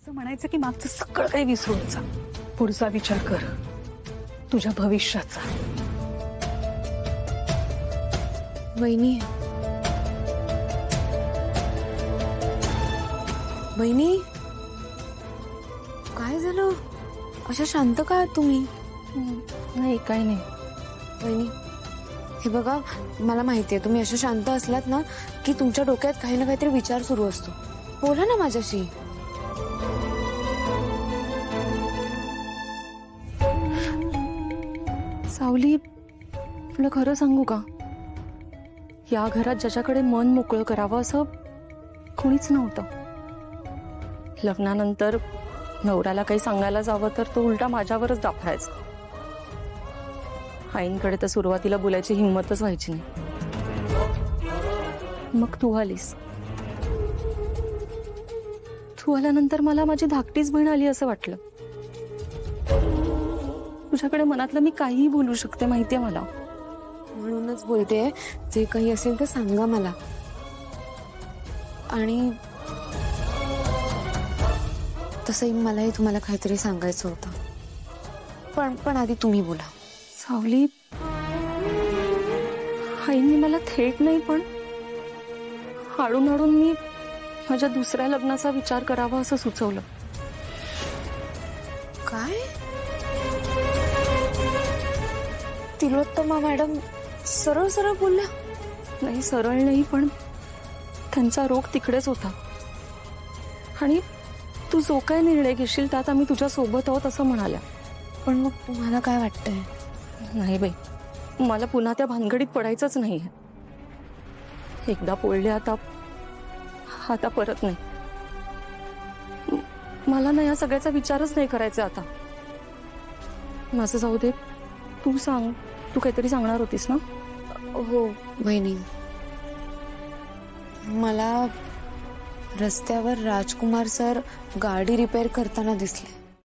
असं म्हणायचं की मागचं सगळं काही विसरून जा, पुढचा विचार कर, तुझ्या भविष्याचा. वहिनी, वहिनी, काय झालं? अशा शांत का आहात तुम्ही? नाही, काही नाही. वहिनी, हे बघा, मला माहितीये तुम्ही अशा शांत असलात ना की तुमच्या डोक्यात काही ना काहीतरी विचार सुरू असतो. बोला ना माझ्याशी. सावली, तुला खरं सांगू का, या घरात ज्याच्याकडे मन मोकळं करावं असं कोणीच नव्हतं. लग्नानंतर नवऱ्याला काही सांगायला जावं तर तो उलटा माझ्यावरच दाफायचा. आईंकडे तर सुरुवातीला बोलायची हिंमतच व्हायची नाही. मग तू आलीस. तू आल्यानंतर मला माझी धाकटीच बहीण आली असं वाटलं. तुझ्याकडे मनातलं मी काहीही बोलू शकते, माहितीये मला. म्हणूनच बोलते, जे काही असेल ते सांगा मला. आणि तसंही मलाही तुम्हाला काहीतरी सांगायचं होतं, पण आधी तुम्ही बोला. सावली, आईंनी मला थेट नाही पण हाडून हाडून मी माझ्या दुसऱ्या लग्नाचा विचार करावा असं सुचवलं. काय? तिलोत्तमा मॅडम सरळ सरळ बोलल्या? नाही, सरळ नाही, पण त्यांचा रोग तिकडेच होता. आणि तू जो काय निर्णय घेशील त्यात आम्ही तुझ्या सोबत आहोत असं म्हणाल्या. पण मग तुम्हाला काय वाटतंय? नाही बाई, मला पुन्हा त्या भानगडीत पडायचंच नाहीये. एकदा पडले, आता परत नाही. मला ना या सगळ्याचा विचारच नाही करायचा आता. माझं जाऊ दे, तू सांग. तू काहीतरी सांगणार होतीस ना? हो वहिनी, मला रस्त्यावर राजकुमार सर गाडी रिपेअर करताना दिसले.